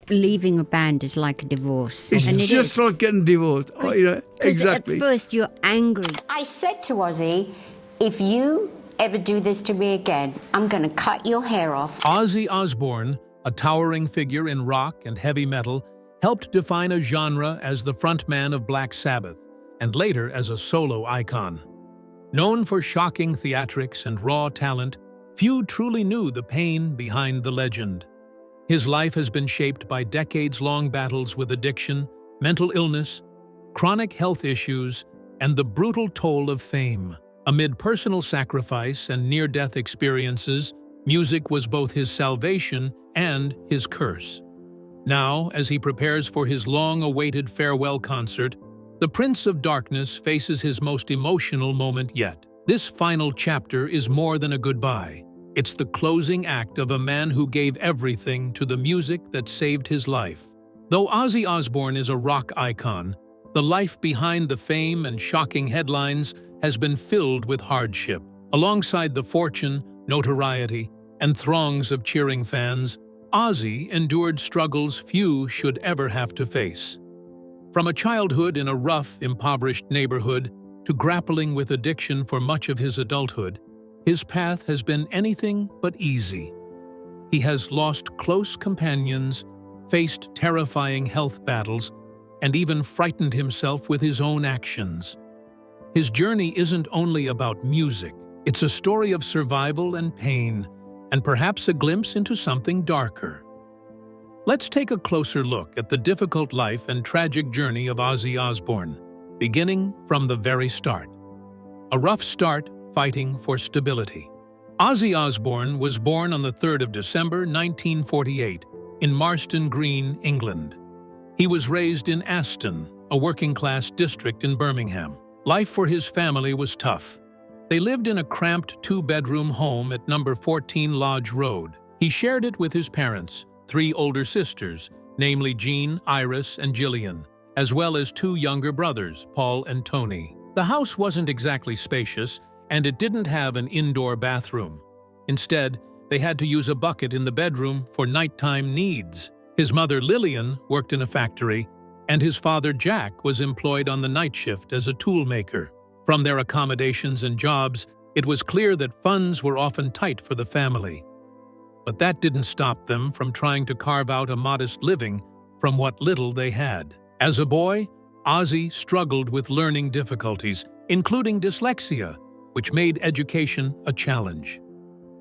leaving a band is like a divorce. It's And it just is. like getting divorced. Oh, you know, 'Cause exactly. At first you're angry. I said to Ozzy, if you ever do this to me again, I'm going to cut your hair off. Ozzy Osbourne, a towering figure in rock and heavy metal, helped define a genre as the frontman of Black Sabbath, and later as a solo icon. Known for shocking theatrics and raw talent, few truly knew the pain behind the legend. His life has been shaped by decades-long battles with addiction, mental illness, chronic health issues, and the brutal toll of fame. Amid personal sacrifice and near-death experiences, music was both his salvation and his curse. Now, as he prepares for his long-awaited farewell concert, the Prince of Darkness faces his most emotional moment yet. This final chapter is more than a goodbye. It's the closing act of a man who gave everything to the music that saved his life. Though Ozzy Osbourne is a rock icon, the life behind the fame and shocking headlines has been filled with hardship. Alongside the fortune, notoriety, and throngs of cheering fans, Ozzy endured struggles few should ever have to face. From a childhood in a rough, impoverished neighborhood to grappling with addiction for much of his adulthood, his path has been anything but easy. He has lost close companions, faced terrifying health battles, and even frightened himself with his own actions. His journey isn't only about music. It's a story of survival and pain, and perhaps a glimpse into something darker. Let's take a closer look at the difficult life and tragic journey of Ozzy Osbourne, beginning from the very start. A rough start fighting for stability. Ozzy Osbourne was born on the 3rd of December 1948 in Marston Green, England. He was raised in Aston, a working-class district in Birmingham. Life for his family was tough. They lived in a cramped two-bedroom home at number 14 Lodge Road. He shared it with his parents, 3 older sisters, namely Jean, Iris, and Gillian, as well as 2 younger brothers, Paul and Tony. The house wasn't exactly spacious, and it didn't have an indoor bathroom. Instead, they had to use a bucket in the bedroom for nighttime needs. His mother, Lillian, worked in a factory, and his father, Jack, was employed on the night shift as a tool maker. From their accommodations and jobs, it was clear that funds were often tight for the family. But that didn't stop them from trying to carve out a modest living from what little they had. As a boy, Ozzy struggled with learning difficulties, including dyslexia, which made education a challenge.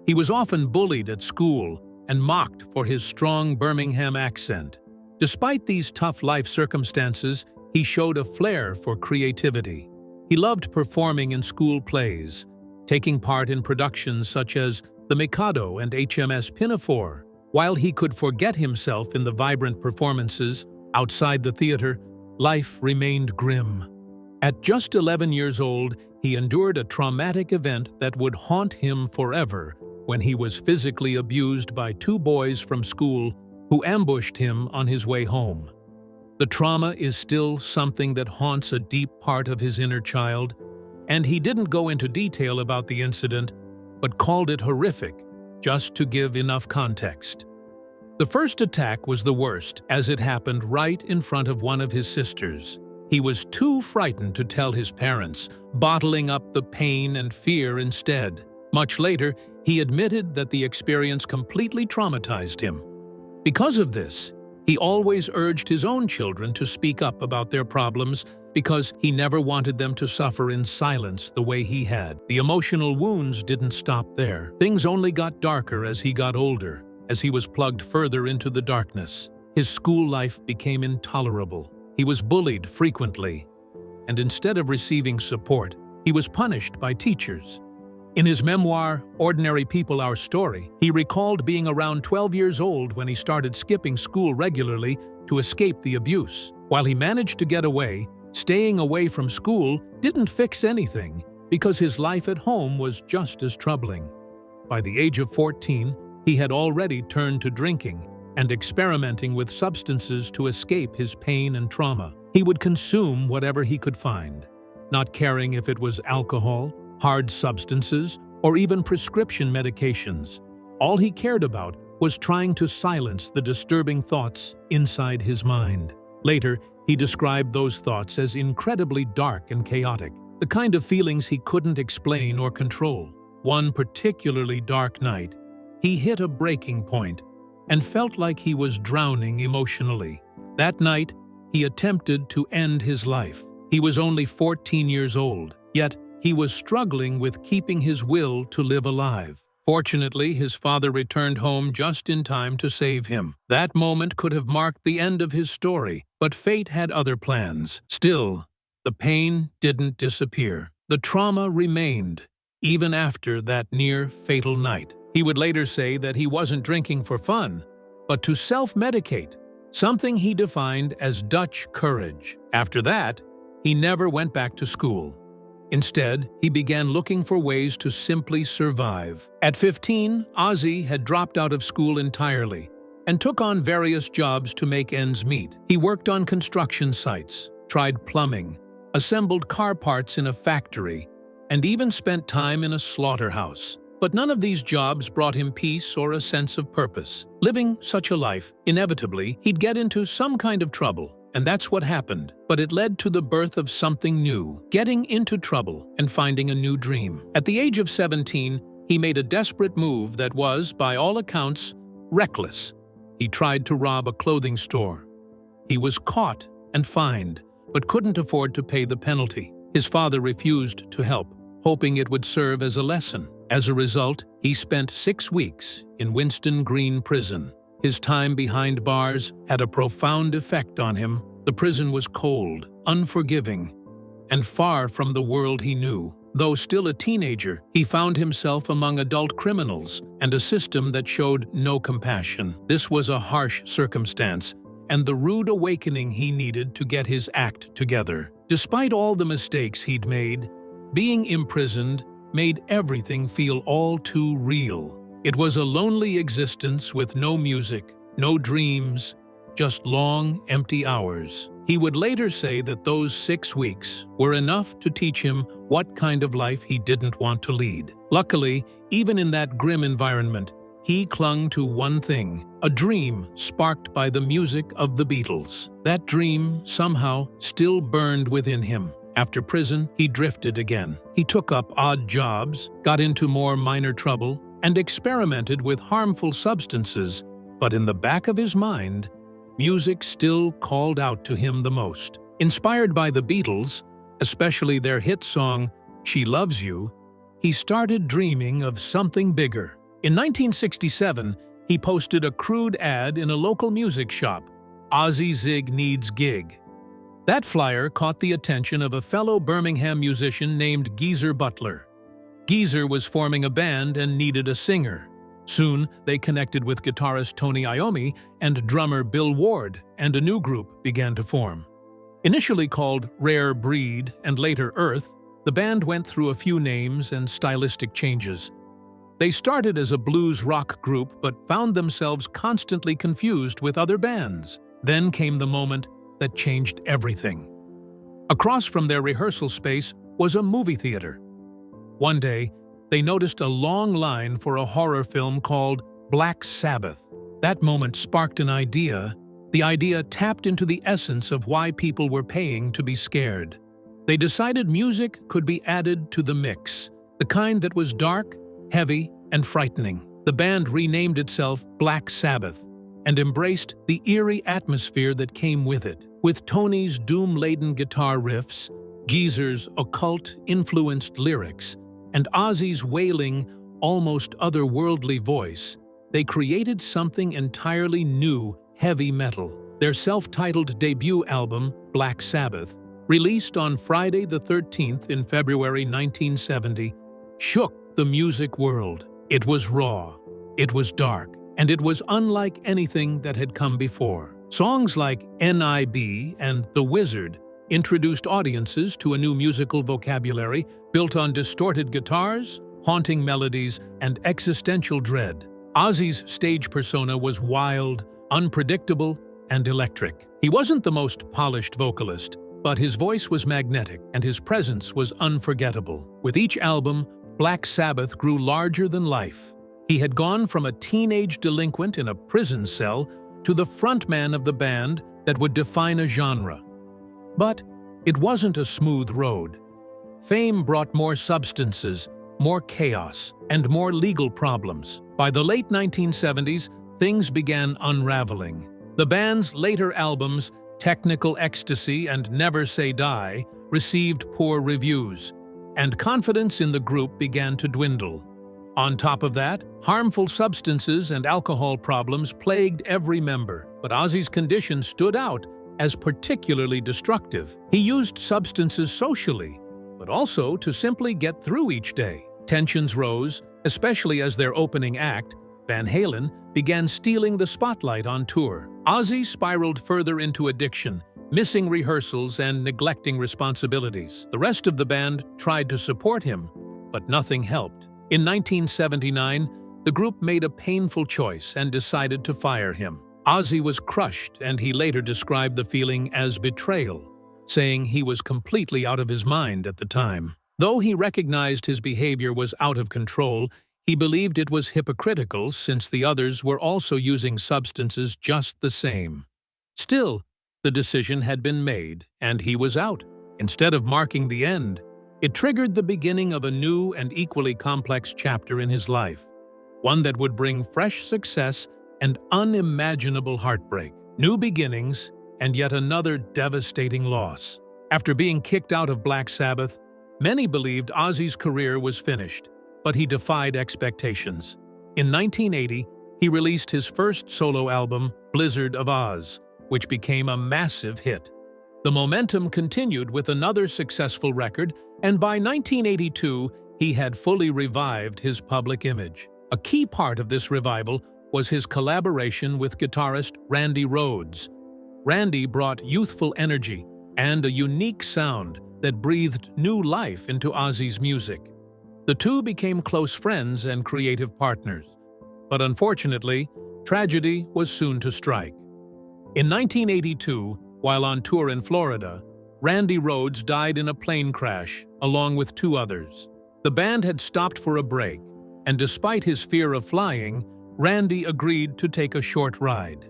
He was often bullied at school and mocked for his strong Birmingham accent. Despite these tough life circumstances, he showed a flair for creativity. He loved performing in school plays, taking part in productions such as The Mikado and HMS Pinafore. While he could forget himself in the vibrant performances outside the theater, life remained grim. At just 11 years old, he endured a traumatic event that would haunt him forever when he was physically abused by 2 boys from school who ambushed him on his way home. The trauma is still something that haunts a deep part of his inner child, and he didn't go into detail about the incident, but called it horrific, just to give enough context. The first attack was the worst, as it happened right in front of one of his sisters. He was too frightened to tell his parents, bottling up the pain and fear instead. Much later, he admitted that the experience completely traumatized him. Because of this, he always urged his own children to speak up about their problems because he never wanted them to suffer in silence the way he had. The emotional wounds didn't stop there. Things only got darker as he got older, as he was plugged further into the darkness. His school life became intolerable. He was bullied frequently, and instead of receiving support, he was punished by teachers. In his memoir, Ordinary People, Our Story, he recalled being around 12 years old when he started skipping school regularly to escape the abuse. While he managed to get away, staying away from school didn't fix anything because his life at home was just as troubling. By the age of 14, he had already turned to drinking and experimenting with substances to escape his pain and trauma. He would consume whatever he could find, not caring if it was alcohol, hard substances, or even prescription medications. All he cared about was trying to silence the disturbing thoughts inside his mind. Later, he described those thoughts as incredibly dark and chaotic, the kind of feelings he couldn't explain or control. One particularly dark night, he hit a breaking point and felt like he was drowning emotionally. That night, he attempted to end his life. He was only 14 years old, yet he was struggling with keeping his will to live alive. Fortunately, his father returned home just in time to save him. That moment could have marked the end of his story, but fate had other plans. Still, the pain didn't disappear. The trauma remained, even after that near-fatal night. He would later say that he wasn't drinking for fun, but to self-medicate, something he defined as Dutch courage. After that, he never went back to school. Instead, he began looking for ways to simply survive. At 15, Ozzy had dropped out of school entirely and took on various jobs to make ends meet. He worked on construction sites, tried plumbing, assembled car parts in a factory, and even spent time in a slaughterhouse. But none of these jobs brought him peace or a sense of purpose. Living such a life, inevitably, he'd get into some kind of trouble. And that's what happened. But it led to the birth of something new, getting into trouble and finding a new dream. At the age of 17, he made a desperate move that was, by all accounts, reckless. He tried to rob a clothing store. He was caught and fined, but couldn't afford to pay the penalty. His father refused to help, hoping it would serve as a lesson. As a result, he spent 6 weeks in Winston Green Prison. His time behind bars had a profound effect on him. The prison was cold, unforgiving, and far from the world he knew. Though still a teenager, he found himself among adult criminals and a system that showed no compassion. This was a harsh circumstance, and the rude awakening he needed to get his act together. Despite all the mistakes he'd made, being imprisoned made everything feel all too real. It was a lonely existence with no music, no dreams, just long, empty hours. He would later say that those 6 weeks were enough to teach him what kind of life he didn't want to lead. Luckily, even in that grim environment, he clung to one thing, a dream sparked by the music of the Beatles. That dream, somehow, still burned within him. After prison, he drifted again. He took up odd jobs, got into more minor trouble, and experimented with harmful substances, but in the back of his mind, music still called out to him the most. Inspired by the Beatles, especially their hit song, "She Loves You," he started dreaming of something bigger. In 1967, he posted a crude ad in a local music shop, "Ozzy Zig Needs Gig." That flyer caught the attention of a fellow Birmingham musician named Geezer Butler. Geezer was forming a band and needed a singer. Soon, they connected with guitarist Tony Iommi and drummer Bill Ward, and a new group began to form. Initially called Rare Breed and later Earth, the band went through a few names and stylistic changes. They started as a blues rock group but found themselves constantly confused with other bands. Then came the moment that changed everything. Across from their rehearsal space was a movie theater. One day, they noticed a long line for a horror film called Black Sabbath. That moment sparked an idea. The idea tapped into the essence of why people were paying to be scared. They decided music could be added to the mix, the kind that was dark, heavy, and frightening. The band renamed itself Black Sabbath and embraced the eerie atmosphere that came with it. With Tony's doom-laden guitar riffs, Geezer's occult-influenced lyrics, and Ozzy's wailing, almost otherworldly voice, they created something entirely new, heavy metal. Their self-titled debut album, Black Sabbath, released on Friday the 13th in February 1970, shook the music world. It was raw, it was dark, and it was unlike anything that had come before. Songs like N.I.B. and The Wizard introduced audiences to a new musical vocabulary built on distorted guitars, haunting melodies, and existential dread. Ozzy's stage persona was wild, unpredictable, and electric. He wasn't the most polished vocalist, but his voice was magnetic and his presence was unforgettable. With each album, Black Sabbath grew larger than life. He had gone from a teenage delinquent in a prison cell to the frontman of the band that would define a genre. But it wasn't a smooth road. Fame brought more substances, more chaos, and more legal problems. By the late 1970s, things began unraveling. The band's later albums, Technical Ecstasy and Never Say Die, received poor reviews, and confidence in the group began to dwindle. On top of that, harmful substances and alcohol problems plagued every member, but Ozzy's condition stood out as particularly destructive. He used substances socially, but also to simply get through each day. Tensions rose, especially as their opening act, Van Halen, began stealing the spotlight on tour. Ozzy spiraled further into addiction, missing rehearsals and neglecting responsibilities. The rest of the band tried to support him, but nothing helped. In 1979, the group made a painful choice and decided to fire him. Ozzy was crushed, and he later described the feeling as betrayal, saying he was completely out of his mind at the time. Though he recognized his behavior was out of control, he believed it was hypocritical since the others were also using substances just the same. Still, the decision had been made, and he was out. Instead of marking the end, it triggered the beginning of a new and equally complex chapter in his life, one that would bring fresh success and unimaginable heartbreak, new beginnings, and yet another devastating loss. After being kicked out of Black Sabbath, many believed Ozzy's career was finished, but he defied expectations. In 1980, he released his first solo album, Blizzard of Oz, which became a massive hit. The momentum continued with another successful record, and by 1982, he had fully revived his public image. A key part of this revival was his collaboration with guitarist Randy Rhoads. Randy brought youthful energy and a unique sound that breathed new life into Ozzy's music. The two became close friends and creative partners. But unfortunately, tragedy was soon to strike. In 1982, while on tour in Florida, Randy Rhoads died in a plane crash, along with two others. The band had stopped for a break, and despite his fear of flying, Randy agreed to take a short ride.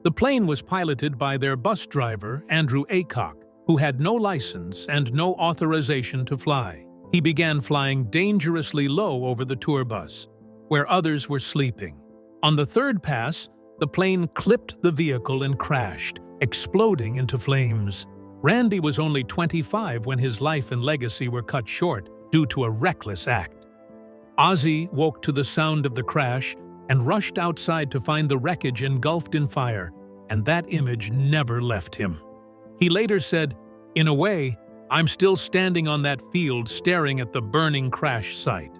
The plane was piloted by their bus driver, Andrew Aycock, who had no license and no authorization to fly. He began flying dangerously low over the tour bus, where others were sleeping. On the third pass, the plane clipped the vehicle and crashed, exploding into flames. Randy was only 25 when his life and legacy were cut short due to a reckless act. Ozzy woke to the sound of the crash and rushed outside to find the wreckage engulfed in fire, and that image never left him. He later said, "In a way, I'm still standing on that field staring at the burning crash site."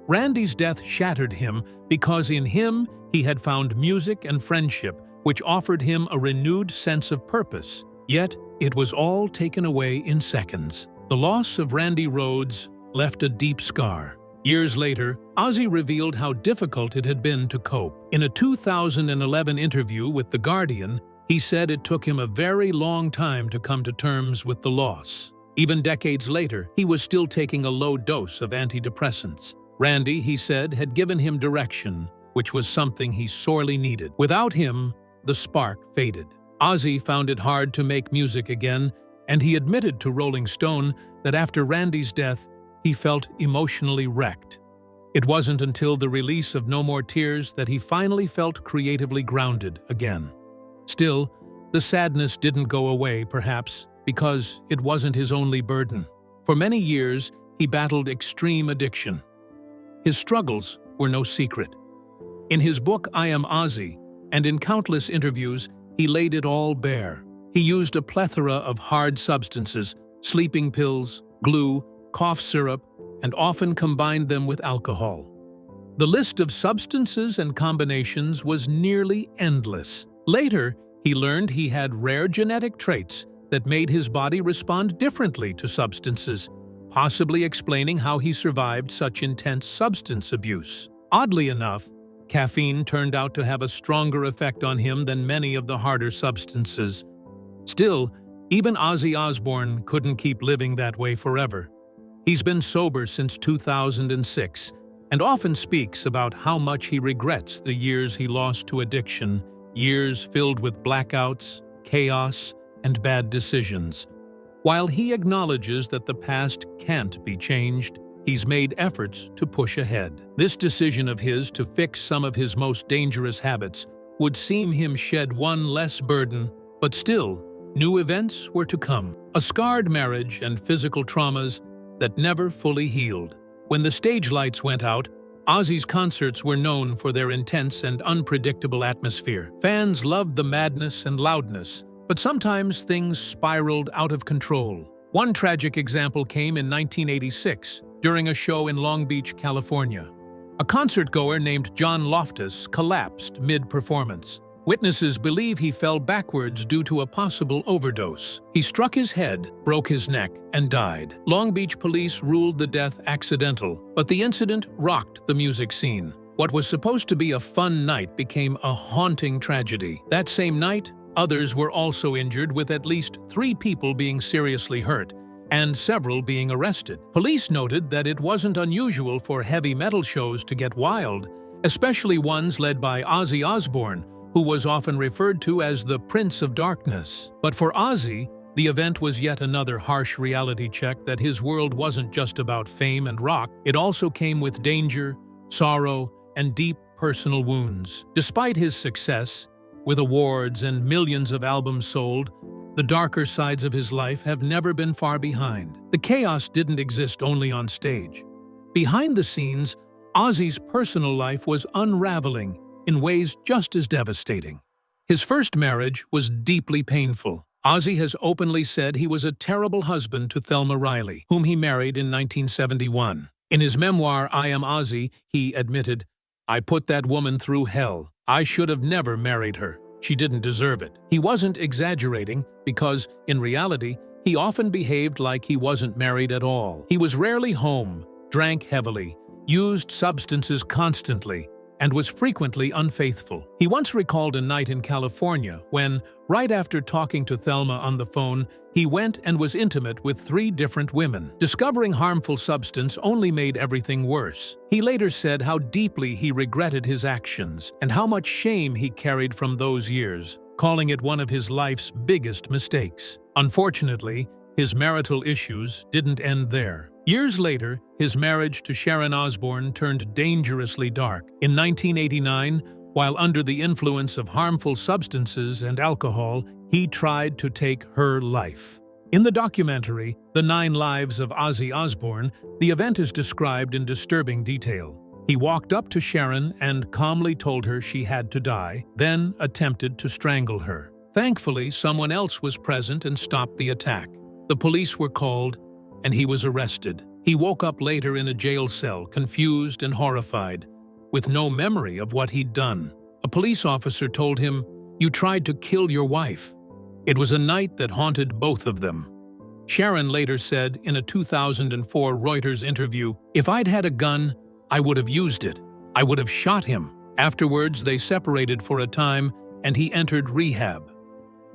Randy's death shattered him because in him he had found music and friendship, which offered him a renewed sense of purpose. Yet, it was all taken away in seconds. The loss of Randy Rhoads left a deep scar. Years later, Ozzy revealed how difficult it had been to cope. In a 2011 interview with The Guardian, he said it took him a very long time to come to terms with the loss. Even decades later, he was still taking a low dose of antidepressants. Randy, he said, had given him direction, which was something he sorely needed. Without him, the spark faded. Ozzy found it hard to make music again, and he admitted to Rolling Stone that after Randy's death, he felt emotionally wrecked. It wasn't until the release of No More Tears that he finally felt creatively grounded again. Still, the sadness didn't go away, perhaps, because it wasn't his only burden. For many years, he battled extreme addiction. His struggles were no secret. In his book, I Am Ozzy, and in countless interviews, he laid it all bare. He used a plethora of hard substances, sleeping pills, glue, cough syrup, and often combined them with alcohol. The list of substances and combinations was nearly endless. Later, he learned he had rare genetic traits that made his body respond differently to substances, possibly explaining how he survived such intense substance abuse. Oddly enough, caffeine turned out to have a stronger effect on him than many of the harder substances. Still, even Ozzy Osbourne couldn't keep living that way forever. He's been sober since 2006, and often speaks about how much he regrets the years he lost to addiction, years filled with blackouts, chaos, and bad decisions. While he acknowledges that the past can't be changed, he's made efforts to push ahead. This decision of his to fix some of his most dangerous habits would seem him shed one less burden, but still, new events were to come. A scarred marriage and physical traumas that never fully healed. When the stage lights went out, Ozzy's concerts were known for their intense and unpredictable atmosphere. Fans loved the madness and loudness, but sometimes things spiraled out of control. One tragic example came in 1986, during a show in Long Beach, California. A concertgoer named John Loftus collapsed mid-performance. Witnesses believe he fell backwards due to a possible overdose. He struck his head, broke his neck, and died. Long Beach police ruled the death accidental, but the incident rocked the music scene. What was supposed to be a fun night became a haunting tragedy. That same night, others were also injured, with at least 3 people being seriously hurt and several being arrested. Police noted that it wasn't unusual for heavy metal shows to get wild, especially ones led by Ozzy Osbourne, who was often referred to as the Prince of Darkness. But for Ozzy, the event was yet another harsh reality check that his world wasn't just about fame and rock. It also came with danger, sorrow, and deep personal wounds. Despite his success, with awards and millions of albums sold, the darker sides of his life have never been far behind. The chaos didn't exist only on stage. Behind the scenes, Ozzy's personal life was unraveling in ways just as devastating. His first marriage was deeply painful. Ozzy has openly said he was a terrible husband to Thelma Riley, whom he married in 1971. In his memoir, I Am Ozzy, he admitted, "I put that woman through hell. I should have never married her. She didn't deserve it." He wasn't exaggerating because, in reality, he often behaved like he wasn't married at all. He was rarely home, drank heavily, used substances constantly, and was frequently unfaithful. He once recalled a night in California when, right after talking to Thelma on the phone, he went and was intimate with 3 different women. Discovering harmful substance only made everything worse. He later said how deeply he regretted his actions and how much shame he carried from those years, calling it one of his life's biggest mistakes. Unfortunately, his marital issues didn't end there. Years later, his marriage to Sharon Osbourne turned dangerously dark. In 1989, while under the influence of harmful substances and alcohol, he tried to take her life. In the documentary, The 9 Lives of Ozzy Osbourne, the event is described in disturbing detail. He walked up to Sharon and calmly told her she had to die, then attempted to strangle her. Thankfully, someone else was present and stopped the attack. The police were called, and he was arrested. He woke up later in a jail cell, confused and horrified, with no memory of what he'd done. A police officer told him, "You tried to kill your wife." It was a night that haunted both of them. Sharon later said in a 2004 Reuters interview, "If I'd had a gun, I would have used it. I would have shot him." Afterwards, they separated for a time, and he entered rehab.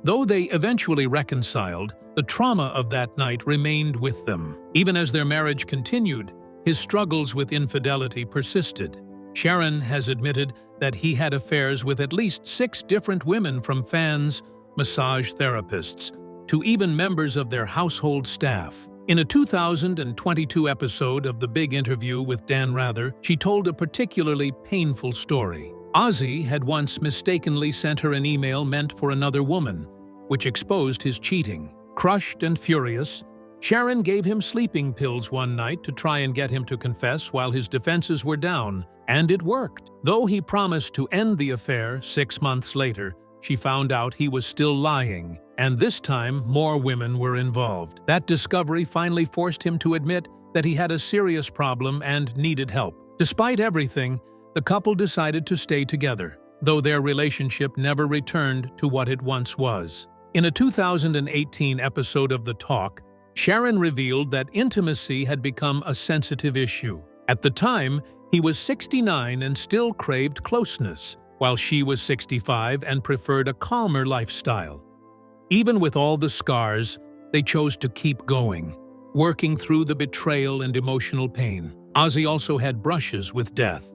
Though they eventually reconciled, the trauma of that night remained with them. Even as their marriage continued, his struggles with infidelity persisted. Sharon has admitted that he had affairs with at least 6 different women, from fans, massage therapists, to even members of their household staff. In a 2022 episode of The Big Interview with Dan Rather, she told a particularly painful story. Ozzy had once mistakenly sent her an email meant for another woman, which exposed his cheating. Crushed and furious, Sharon gave him sleeping pills one night to try and get him to confess while his defenses were down, and it worked. Though he promised to end the affair 6 months later, she found out he was still lying, and this time more women were involved. That discovery finally forced him to admit that he had a serious problem and needed help. Despite everything, the couple decided to stay together, though their relationship never returned to what it once was. In a 2018 episode of The Talk, Sharon revealed that intimacy had become a sensitive issue. At the time, he was 69 and still craved closeness, while she was 65 and preferred a calmer lifestyle. Even with all the scars, they chose to keep going, working through the betrayal and emotional pain. Ozzy also had brushes with death.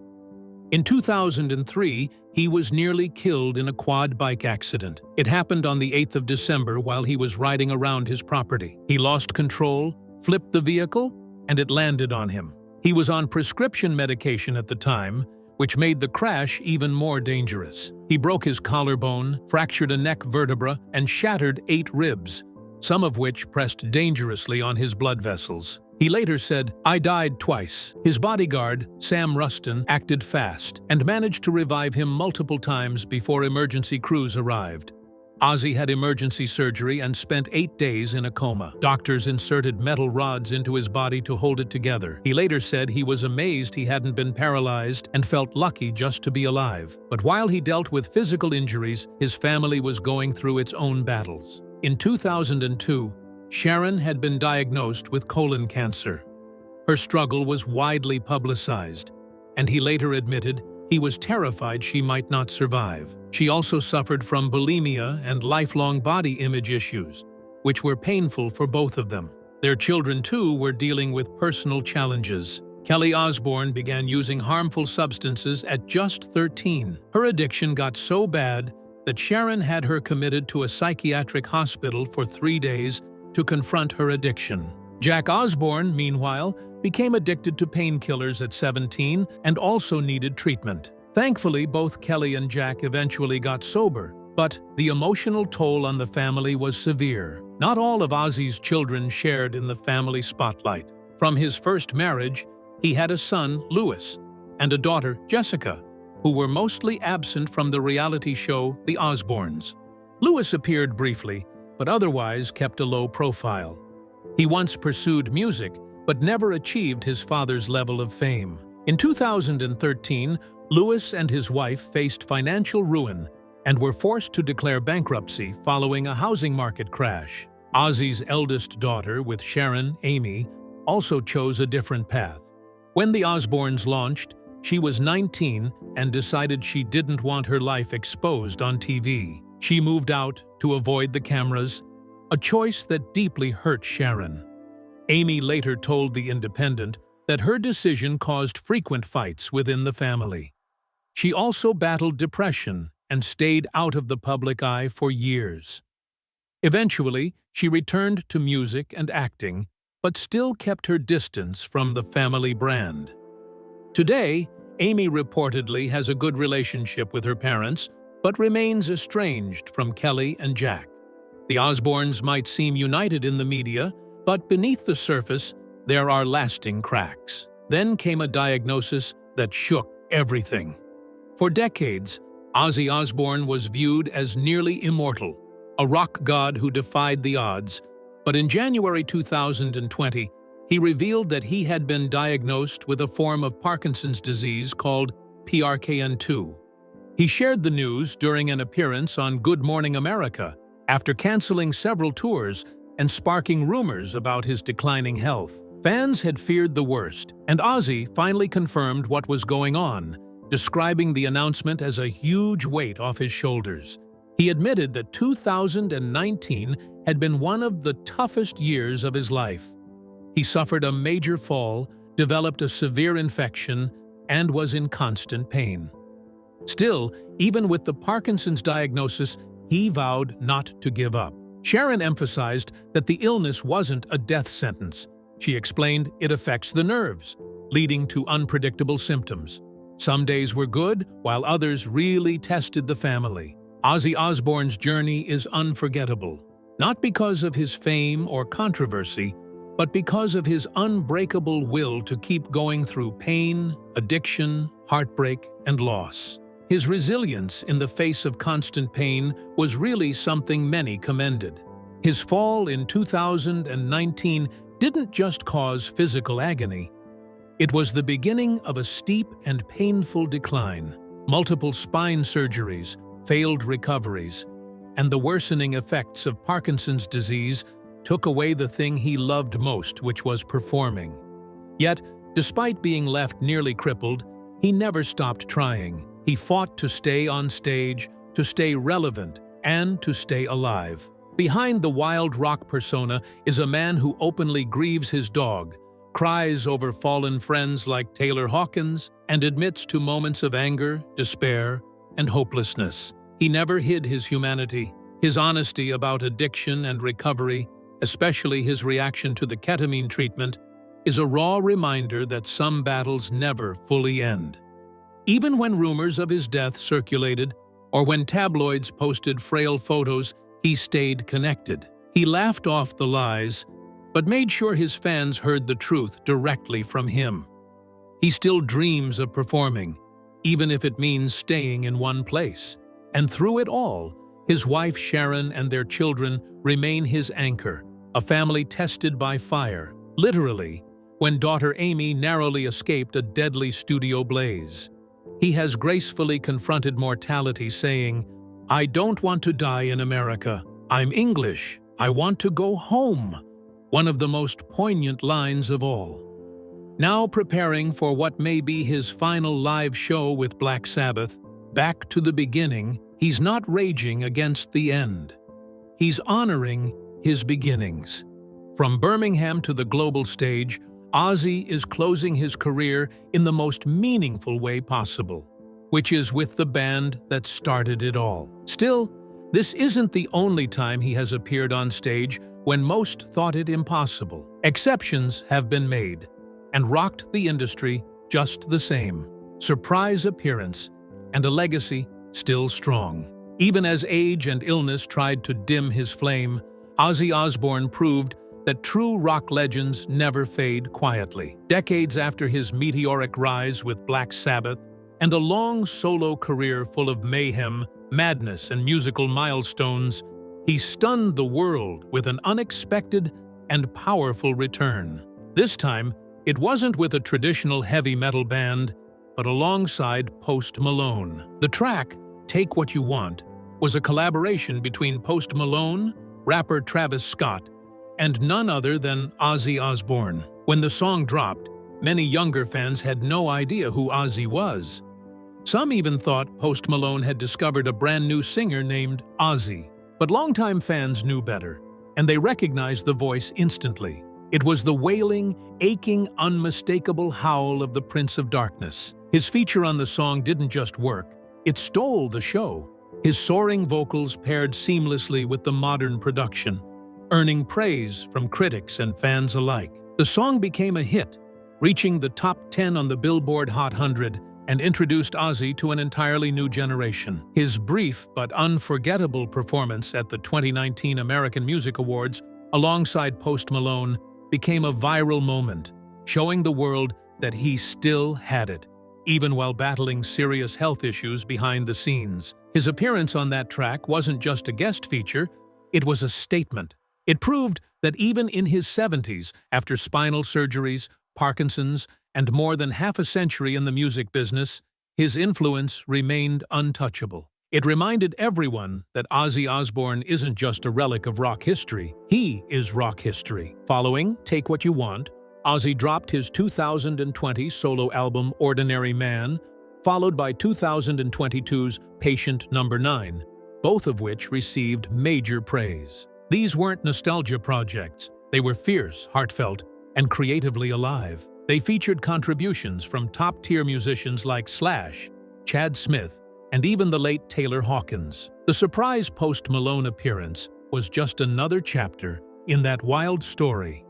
In 2003, he was nearly killed in a quad bike accident. It happened on the 8th of December while he was riding around his property. He lost control, flipped the vehicle, and it landed on him. He was on prescription medication at the time, which made the crash even more dangerous. He broke his collarbone, fractured a neck vertebra, and shattered 8 ribs, some of which pressed dangerously on his blood vessels. He later said, "I died twice." His bodyguard, Sam Ruston, acted fast and managed to revive him multiple times before emergency crews arrived. Ozzy had emergency surgery and spent 8 days in a coma. Doctors inserted metal rods into his body to hold it together. He later said he was amazed he hadn't been paralyzed and felt lucky just to be alive. But while he dealt with physical injuries, his family was going through its own battles. In 2002, Sharon had been diagnosed with colon cancer. Her struggle was widely publicized, and he later admitted he was terrified she might not survive. She also suffered from bulimia and lifelong body image issues, which were painful for both of them. Their children, too, were dealing with personal challenges. Kelly Osbourne began using harmful substances at just 13. Her addiction got so bad that Sharon had her committed to a psychiatric hospital for 3 days to confront her addiction. Jack Osbourne, meanwhile, became addicted to painkillers at 17 and also needed treatment. Thankfully, both Kelly and Jack eventually got sober, but the emotional toll on the family was severe. Not all of Ozzy's children shared in the family spotlight. From his first marriage, he had a son, Louis, and a daughter, Jessica, who were mostly absent from the reality show The Osbournes. Louis appeared briefly, but otherwise kept a low profile. He once pursued music, but never achieved his father's level of fame. In 2013, Louis and his wife faced financial ruin and were forced to declare bankruptcy following a housing market crash. Ozzy's eldest daughter, with Sharon, Amy, also chose a different path. When the Osbournes launched, she was 19 and decided she didn't want her life exposed on TV. She moved out to avoid the cameras, a choice that deeply hurt Sharon. Amy later told The Independent that her decision caused frequent fights within the family. She also battled depression and stayed out of the public eye for years. Eventually, she returned to music and acting, but still kept her distance from the family brand. Today, Amy reportedly has a good relationship with her parents, but remains estranged from Kelly and Jack. The Osbournes might seem united in the media, but beneath the surface, there are lasting cracks. Then came a diagnosis that shook everything. For decades, Ozzy Osbourne was viewed as nearly immortal, a rock god who defied the odds. But in January 2020, he revealed that he had been diagnosed with a form of Parkinson's disease called PRKN2. He shared the news during an appearance on Good Morning America, after canceling several tours and sparking rumors about his declining health. Fans had feared the worst, and Ozzy finally confirmed what was going on, describing the announcement as a huge weight off his shoulders. He admitted that 2019 had been one of the toughest years of his life. He suffered a major fall, developed a severe infection, and was in constant pain. Still, even with the Parkinson's diagnosis, he vowed not to give up. Sharon emphasized that the illness wasn't a death sentence. She explained it affects the nerves, leading to unpredictable symptoms. Some days were good, while others really tested the family. Ozzy Osbourne's journey is unforgettable, not because of his fame or controversy, but because of his unbreakable will to keep going through pain, addiction, heartbreak, and loss. His resilience in the face of constant pain was really something many commended. His fall in 2019 didn't just cause physical agony. It was the beginning of a steep and painful decline. Multiple spine surgeries, failed recoveries, and the worsening effects of Parkinson's disease took away the thing he loved most, which was performing. Yet, despite being left nearly crippled, he never stopped trying. He fought to stay on stage, to stay relevant, and to stay alive. Behind the wild rock persona is a man who openly grieves his dog, cries over fallen friends like Taylor Hawkins, and admits to moments of anger, despair, and hopelessness. He never hid his humanity. His honesty about addiction and recovery, especially his reaction to the ketamine treatment, is a raw reminder that some battles never fully end. Even when rumors of his death circulated, or when tabloids posted frail photos, he stayed connected. He laughed off the lies, but made sure his fans heard the truth directly from him. He still dreams of performing, even if it means staying in one place. And through it all, his wife Sharon and their children remain his anchor, a family tested by fire, literally, when daughter Amy narrowly escaped a deadly studio blaze. He has gracefully confronted mortality, saying, "I don't want to die in America. I'm English. I want to go home." One of the most poignant lines of all. Now preparing for what may be his final live show with Black Sabbath, back to the beginning, he's not raging against the end. He's honoring his beginnings. From Birmingham to the global stage, Ozzy is closing his career in the most meaningful way possible, which is with the band that started it all. Still, this isn't the only time he has appeared on stage when most thought it impossible. Exceptions have been made, and rocked the industry just the same. Surprise appearance, and a legacy still strong. Even as age and illness tried to dim his flame, Ozzy Osbourne proved that true rock legends never fade quietly. Decades after his meteoric rise with Black Sabbath, and a long solo career full of mayhem, madness, and musical milestones, he stunned the world with an unexpected and powerful return. This time, it wasn't with a traditional heavy metal band, but alongside Post Malone. The track, "Take What You Want," was a collaboration between Post Malone, rapper Travis Scott, and none other than Ozzy Osbourne. When the song dropped, many younger fans had no idea who Ozzy was. Some even thought Post Malone had discovered a brand new singer named Ozzy. But longtime fans knew better, and they recognized the voice instantly. It was the wailing, aching, unmistakable howl of the Prince of Darkness. His feature on the song didn't just work, it stole the show. His soaring vocals paired seamlessly with the modern production, earning praise from critics and fans alike. The song became a hit, reaching the top 10 on the Billboard Hot 100, and introduced Ozzy to an entirely new generation. His brief but unforgettable performance at the 2019 American Music Awards, alongside Post Malone, became a viral moment, showing the world that he still had it, even while battling serious health issues behind the scenes. His appearance on that track wasn't just a guest feature, it was a statement. It proved that even in his 70s, after spinal surgeries, Parkinson's, and more than half a century in the music business, his influence remained untouchable. It reminded everyone that Ozzy Osbourne isn't just a relic of rock history, he is rock history. Following Take What You Want, Ozzy dropped his 2020 solo album Ordinary Man, followed by 2022's Patient Number 9, both of which received major praise. These weren't nostalgia projects, they were fierce, heartfelt, and creatively alive. They featured contributions from top-tier musicians like Slash, Chad Smith, and even the late Taylor Hawkins. The surprise Post Malone appearance was just another chapter in that wild story.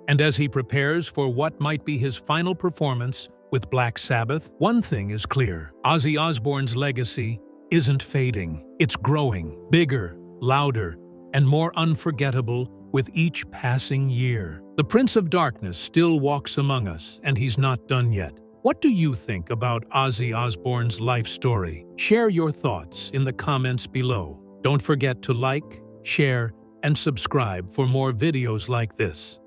And as he prepares for what might be his final performance with Black Sabbath, one thing is clear: Ozzy Osbourne's legacy isn't fading. It's growing, bigger, louder, and more unforgettable with each passing year. The Prince of Darkness still walks among us, and he's not done yet. What do you think about Ozzy Osbourne's life story? Share your thoughts in the comments below. Don't forget to like, share, and subscribe for more videos like this.